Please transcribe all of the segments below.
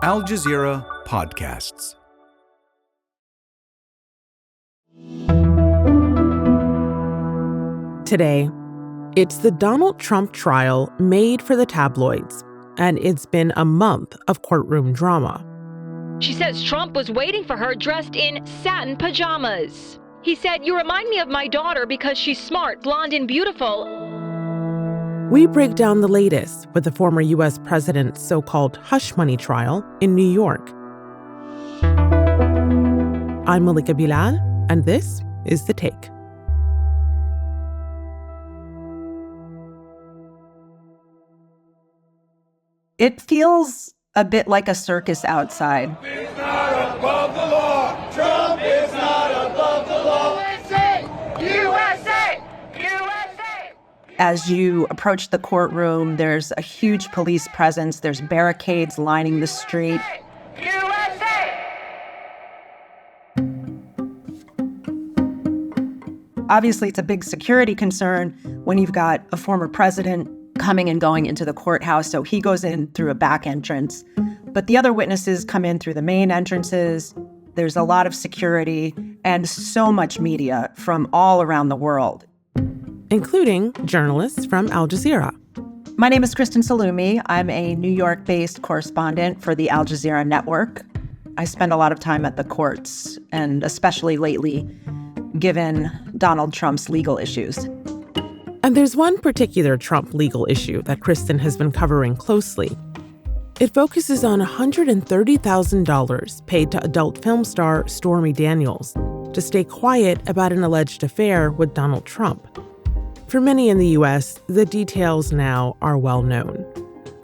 Al Jazeera Podcasts. Today, it's the Donald Trump trial made for the tabloids, and it's been a month of courtroom drama. She says Trump was waiting for her dressed in satin pajamas. He said, "You remind me of my daughter because she's smart, blonde, and beautiful." We break down the latest with the former U.S. president's so-called hush money trial in New York. I'm Malika Bilal, and this is The Take. It feels a bit like a circus outside. Trump is not above the law. Trump is not above the law. USA! As you approach the courtroom, there's a huge police presence. There's barricades lining the street. USA! Obviously, it's a big security concern when you've got a former president coming and going into the courthouse, so he goes in through a back entrance. But the other witnesses come in through the main entrances. There's a lot of security and so much media from all around the world, including journalists from Al Jazeera. My name is Kristen Saloomey. I'm a New York-based correspondent for the Al Jazeera network. I spend a lot of time at the courts, and especially lately, given Donald Trump's legal issues. And there's one particular Trump legal issue that Kristen has been covering closely. It focuses on $130,000 paid to adult film star Stormy Daniels to stay quiet about an alleged affair with Donald Trump. For many in the U.S., the details now are well known.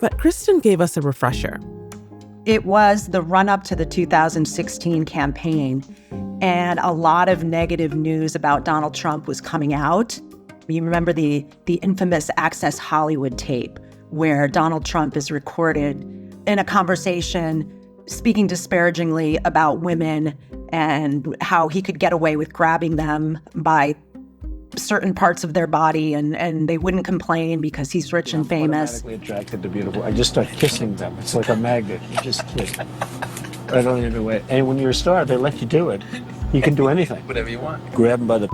But Kristen gave us a refresher. It was the run-up to the 2016 campaign, and a lot of negative news about Donald Trump was coming out. You remember the infamous Access Hollywood tape where Donald Trump is recorded in a conversation speaking disparagingly about women and how he could get away with grabbing them by certain parts of their body and they wouldn't complain because he's rich and famous. I'm automatically attracted to beautiful. I just start kissing them. It's like a magnet. You just kiss right on your way. And when you're a star, they let you do it. You can do anything. Whatever you want. Grab them by the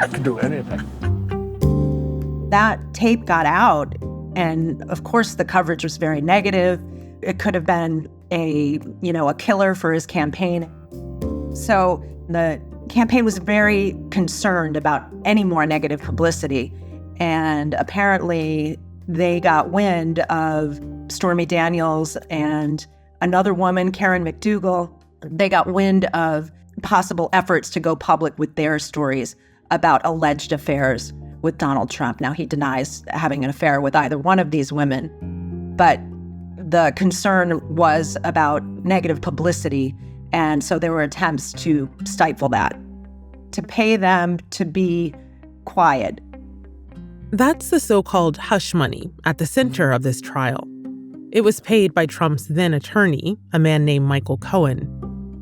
I can do anything. That tape got out, and of course the coverage was very negative. It could have been a killer for his campaign. So the campaign was very concerned about any more negative publicity. And apparently they got wind of Stormy Daniels and another woman, Karen McDougal. They got wind of possible efforts to go public with their stories about alleged affairs with Donald Trump. Now, he denies having an affair with either one of these women, but the concern was about negative publicity, and so there were attempts to stifle that, to pay them to be quiet. That's the so-called hush money at the center of this trial. It was paid by Trump's then attorney, a man named Michael Cohen.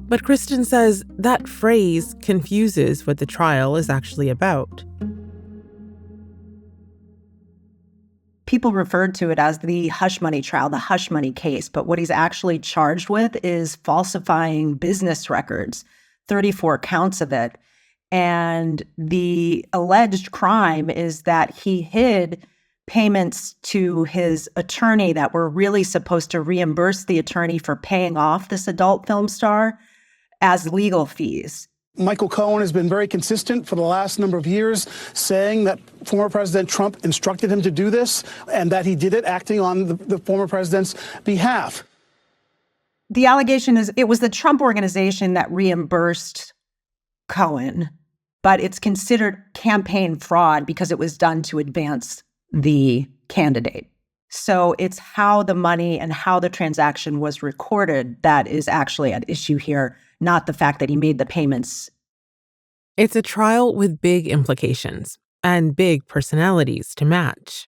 But Kristen says that phrase confuses what the trial is actually about. People referred to it as the hush money trial, the hush money case, but what he's actually charged with is falsifying business records, 34 counts of it. And the alleged crime is that he hid payments to his attorney that were really supposed to reimburse the attorney for paying off this adult film star as legal fees. Michael Cohen has been very consistent for the last number of years, saying that former President Trump instructed him to do this and that he did it acting on the former president's behalf. The allegation is it was the Trump organization that reimbursed Cohen, but it's considered campaign fraud because it was done to advance the candidate. So it's how the money and how the transaction was recorded that is actually at issue here, not the fact that he made the payments. It's a trial with big implications and big personalities to match.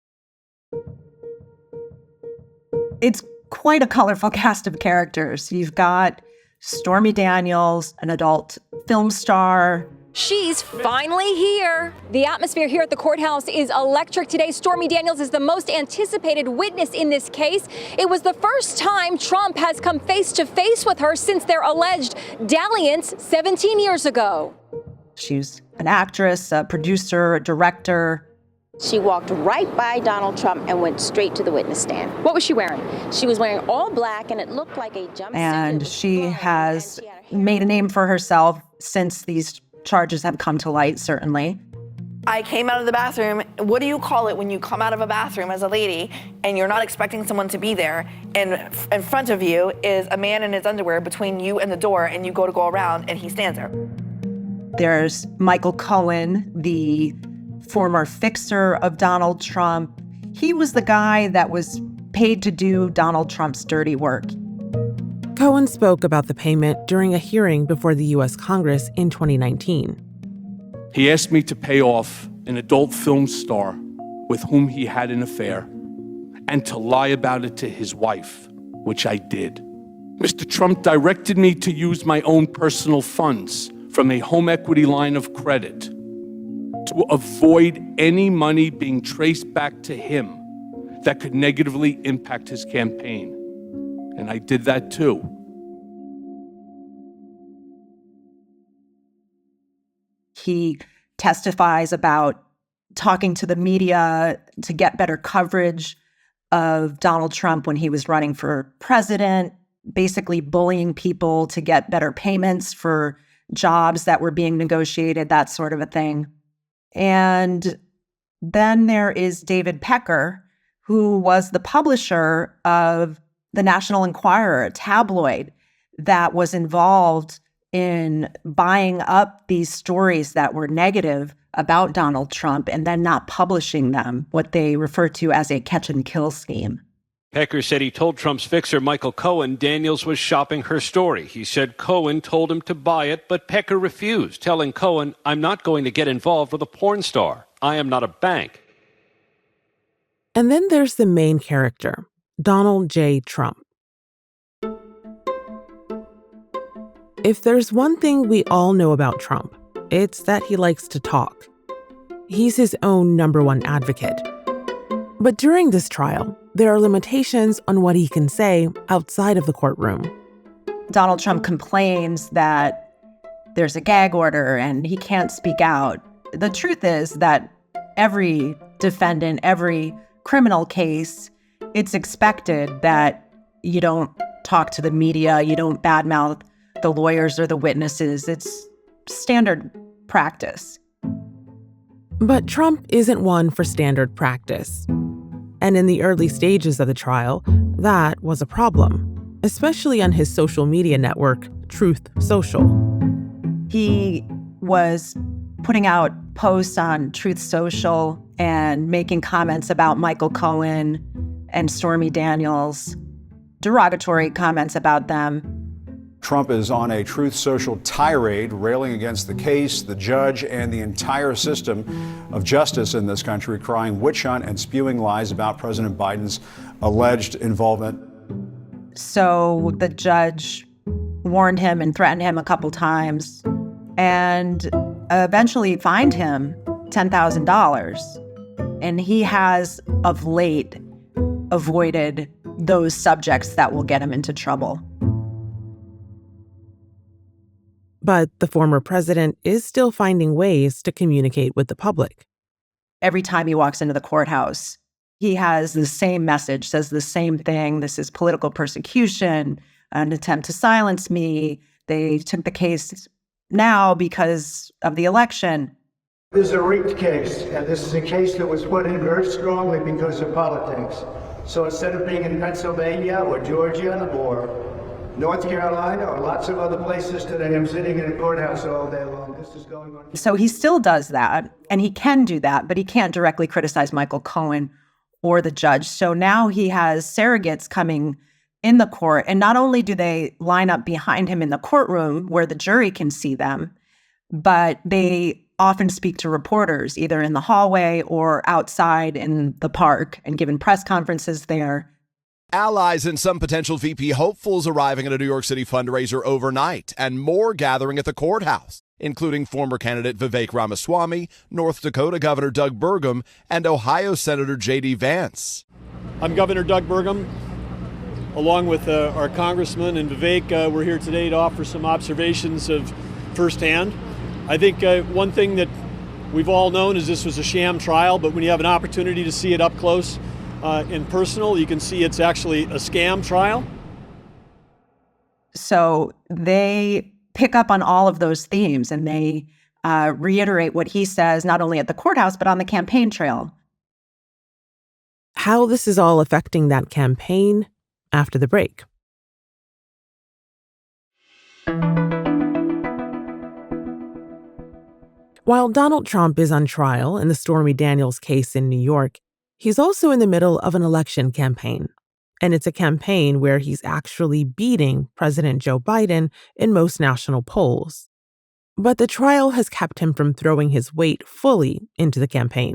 It's quite a colorful cast of characters. You've got Stormy Daniels, an adult film star. She's finally here. The atmosphere here at the courthouse is electric today. Stormy Daniels is the most anticipated witness in this case. It was the first time Trump has come face to face with her since their alleged dalliance 17 years ago. She's an actress, a producer, a director. She walked right by Donald Trump and went straight to the witness stand. What was she wearing? She was wearing all black, and it looked like a jumpsuit. And she has made a name for herself since these charges have come to light, certainly. I came out of the bathroom. What do you call it when you come out of a bathroom as a lady and you're not expecting someone to be there, and in front of you is a man in his underwear between you and the door, and you go around and he stands there? There's Michael Cohen, the former fixer of Donald Trump. He was the guy that was paid to do Donald Trump's dirty work. Cohen spoke about the payment during a hearing before the U.S. Congress in 2019. He asked me to pay off an adult film star with whom he had an affair and to lie about it to his wife, which I did. Mr. Trump directed me to use my own personal funds from a home equity line of credit to avoid any money being traced back to him that could negatively impact his campaign. And I did that too. He testifies about talking to the media to get better coverage of Donald Trump when he was running for president, basically bullying people to get better payments for jobs that were being negotiated, that sort of a thing. And then there is David Pecker, who was the publisher of the National Enquirer, a tabloid that was involved in buying up these stories that were negative about Donald Trump and then not publishing them, what they refer to as a catch-and-kill scheme. Pecker said he told Trump's fixer, Michael Cohen, Daniels was shopping her story. He said Cohen told him to buy it, but Pecker refused, telling Cohen, I'm not going to get involved with a porn star. I am not a bank. And then there's the main character, Donald J. Trump. If there's one thing we all know about Trump, it's that he likes to talk. He's his own number one advocate. But during this trial, there are limitations on what he can say outside of the courtroom. Donald Trump complains that there's a gag order and he can't speak out. The truth is that every defendant, every criminal case, it's expected that you don't talk to the media, you don't badmouth the lawyers or the witnesses. It's standard practice. But Trump isn't one for standard practice. And in the early stages of the trial, that was a problem, especially on his social media network, Truth Social. He was putting out posts on Truth Social and making comments about Michael Cohen and Stormy Daniels, derogatory comments about them. Trump is on a Truth Social tirade, railing against the case, the judge, and the entire system of justice in this country, crying witch hunt and spewing lies about President Biden's alleged involvement. So the judge warned him and threatened him a couple times and eventually fined him $10,000. And he has of late avoided those subjects that will get him into trouble. But the former president is still finding ways to communicate with the public. Every time he walks into the courthouse, he has the same message, says the same thing. This is political persecution, an attempt to silence me. They took the case now because of the election. This is a rigged case, and this is a case that was put in very strongly because of politics. So instead of being in Pennsylvania or Georgia or North Carolina or lots of other places today, I'm sitting in a courthouse all day long. This is going on. So he still does that, and he can do that, but he can't directly criticize Michael Cohen or the judge. So now he has surrogates coming in the court, and not only do they line up behind him in the courtroom where the jury can see them, but they often speak to reporters either in the hallway or outside in the park and giving press conferences there. Allies and some potential VP hopefuls arriving at a New York City fundraiser overnight, and more gathering at the courthouse. including former candidate Vivek Ramaswamy, North Dakota Governor Doug Burgum, and Ohio Senator J.D. Vance. I'm Governor Doug Burgum. Along with our congressman and Vivek, we're here today to offer some observations of firsthand. I think one thing that we've all known is this was a sham trial, but when you have an opportunity to see it up close and personal, you can see it's actually a scam trial. So they pick up on all of those themes and they reiterate what he says, not only at the courthouse, but on the campaign trail. How this is all affecting that campaign after the break. While Donald Trump is on trial in the Stormy Daniels case in New York, he's also in the middle of an election campaign. And it's a campaign where he's actually beating President Joe Biden in most national polls. But the trial has kept him from throwing his weight fully into the campaign.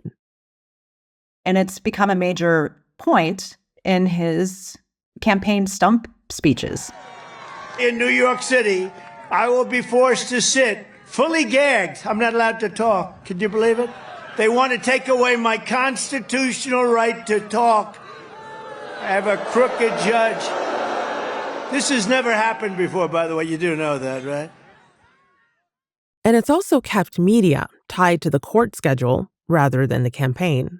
And it's become a major point in his campaign stump speeches. In New York City, I will be forced to sit fully gagged. I'm not allowed to talk. Can you believe it? They want to take away my constitutional right to talk. I have a crooked judge. This has never happened before, by the way. You do know that, right? And it's also kept media tied to the court schedule rather than the campaign.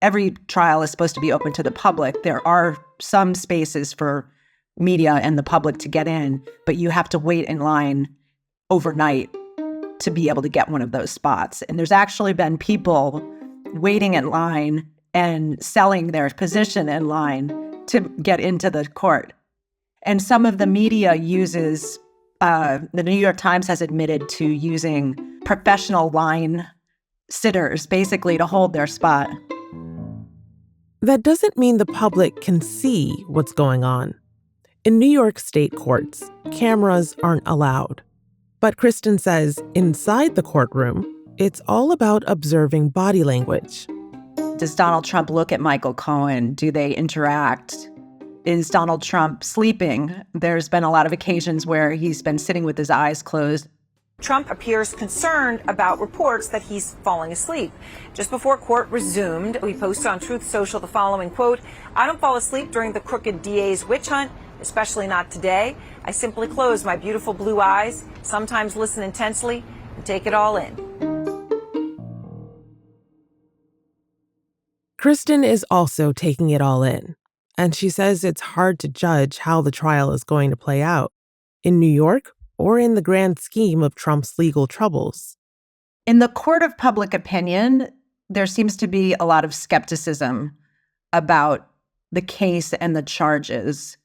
Every trial is supposed to be open to the public. There are some spaces for media and the public to get in, but you have to wait in line overnight to be able to get one of those spots. And there's actually been people waiting in line and selling their position in line to get into the court. And some of the media uses, the New York Times has admitted to using professional line sitters, basically to hold their spot. That doesn't mean the public can see what's going on. In New York state courts, cameras aren't allowed. But Kristen says inside the courtroom, it's all about observing body language. Does Donald Trump look at Michael Cohen? Do they interact? Is Donald Trump sleeping? There's been a lot of occasions where he's been sitting with his eyes closed. Trump appears concerned about reports that he's falling asleep. Just before court resumed, we posted on Truth Social the following quote, "I don't fall asleep during the crooked DA's witch hunt, especially not today. I simply close my beautiful blue eyes, sometimes listen intensely, and take it all in." Kristen is also taking it all in, and she says it's hard to judge how the trial is going to play out in New York or in the grand scheme of Trump's legal troubles. In the court of public opinion, there seems to be a lot of skepticism about the case and the charges.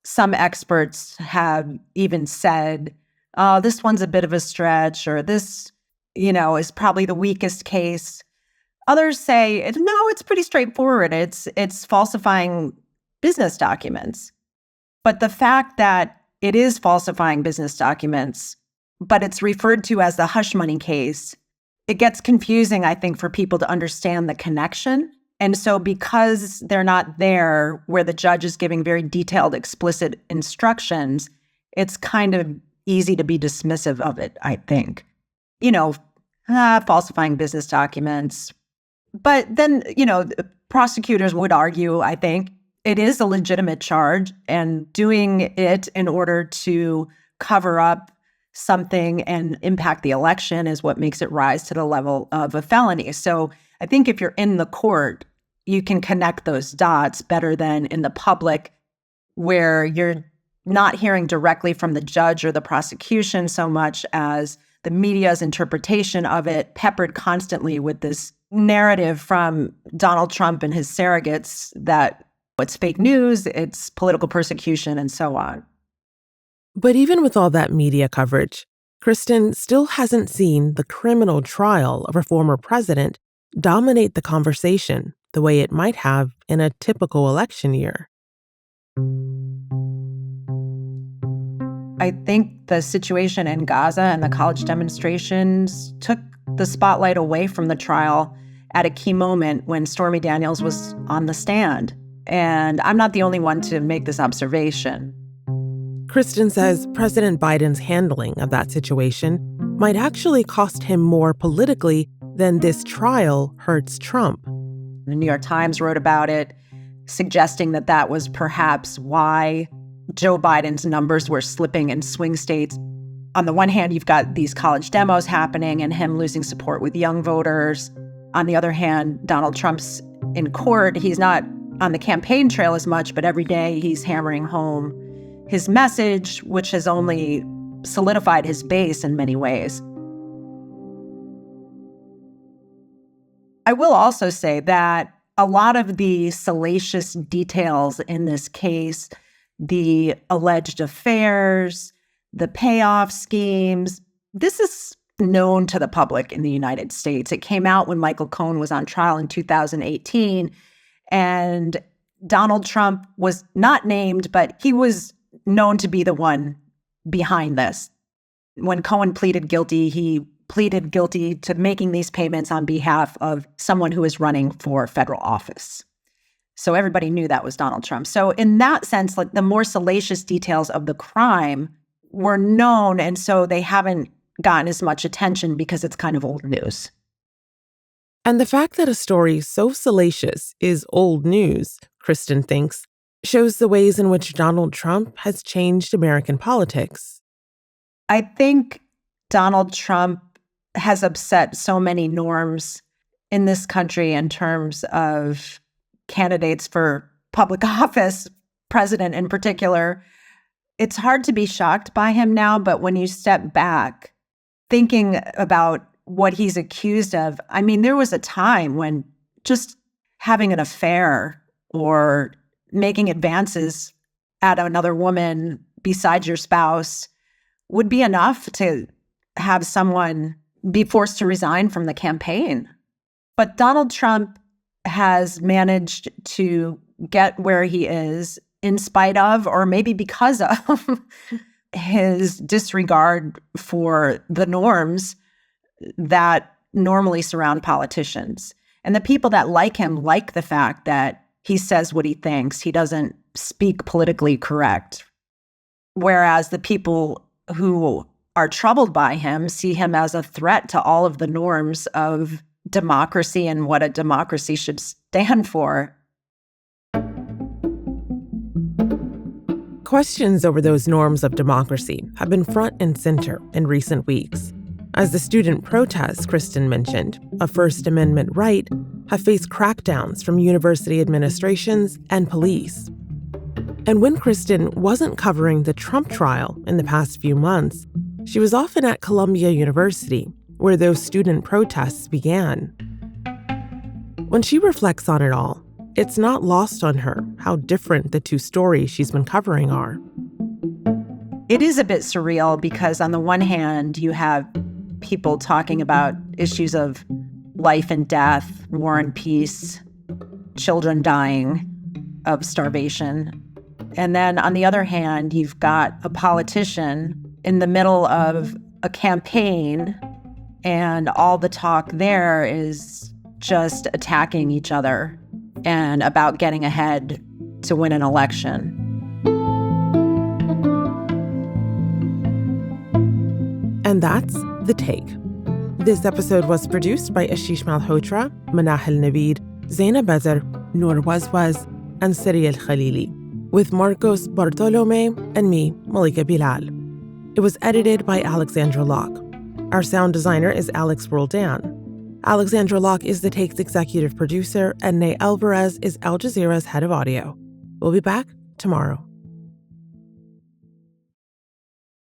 Some experts have even said, oh, this one's a bit of a stretch, or this, is probably the weakest case. Others say, no, it's pretty straightforward. It's falsifying business documents. But the fact that it is falsifying business documents, but it's referred to as the hush money case, it gets confusing, I think, for people to understand the connection. And so because they're not there where the judge is giving very detailed, explicit instructions, it's kind of easy to be dismissive of it, I think. Falsifying business documents. But then, prosecutors would argue, I think, it is a legitimate charge, and doing it in order to cover up something and impact the election is what makes it rise to the level of a felony. So I think if you're in the court, you can connect those dots better than in the public, where you're not hearing directly from the judge or the prosecution so much as the media's interpretation of it, peppered constantly with this narrative from Donald Trump and his surrogates that it's fake news, it's political persecution, and so on. But even with all that media coverage, Kristen still hasn't seen the criminal trial of a former president dominate the conversation the way it might have in a typical election year. I think the situation in Gaza and the college demonstrations took the spotlight away from the trial at a key moment when Stormy Daniels was on the stand. And I'm not the only one to make this observation. Kristen says President Biden's handling of that situation might actually cost him more politically than this trial hurts Trump. The New York Times wrote about it, suggesting that that was perhaps why Joe Biden's numbers were slipping in swing states. On the one hand, you've got these college demos happening and him losing support with young voters. On the other hand, Donald Trump's in court. He's not on the campaign trail as much, but every day he's hammering home his message, which has only solidified his base in many ways. I will also say that a lot of the salacious details in this case, the alleged affairs, the payoff schemes, this is known to the public in the United States. It came out when Michael Cohen was on trial in 2018, and Donald Trump was not named, but he was known to be the one behind this. When Cohen pleaded guilty, he pleaded guilty to making these payments on behalf of someone who is running for federal office. So everybody knew that was Donald Trump. So in that sense, like the more salacious details of the crime were known, and so they haven't gotten as much attention because it's kind of old news. And the fact that a story so salacious is old news, Kristen thinks, shows the ways in which Donald Trump has changed American politics. I think Donald Trump has upset so many norms in this country in terms of candidates for public office, president in particular. It's hard to be shocked by him now, but when you step back, thinking about what he's accused of, I mean, there was a time when just having an affair or making advances at another woman besides your spouse would be enough to have someone be forced to resign from the campaign. But Donald Trump has managed to get where he is in spite of, or maybe because of, his disregard for the norms that normally surround politicians. And the people that like him like the fact that he says what he thinks. He doesn't speak politically correct. Whereas the people who are troubled by him see him as a threat to all of the norms of democracy and what a democracy should stand for. Questions over those norms of democracy have been front and center in recent weeks, as the student protests Kristen mentioned, a First Amendment right, have faced crackdowns from university administrations and police. And when Kristen wasn't covering the Trump trial in the past few months, she was often at Columbia University, where those student protests began. When she reflects on it all, it's not lost on her how different the two stories she's been covering are. It is a bit surreal because on the one hand, you have people talking about issues of life and death, war and peace, children dying of starvation. And then on the other hand, you've got a politician in the middle of a campaign, and all the talk there is just attacking each other and about getting ahead to win an election. And that's The Take. This episode was produced by Ashish Malhotra, Manahil Naveed, Zaina Badr, Noor Wazwaz, and Sarí el-Khalili, with Marcos Bartolomé and me, Malika Bilal. It was edited by Alexandra Locke. Our sound designer is Alex Roldan. Alexandra Locke is The Take's executive producer, and Ney Alvarez is Al Jazeera's head of audio. We'll be back tomorrow.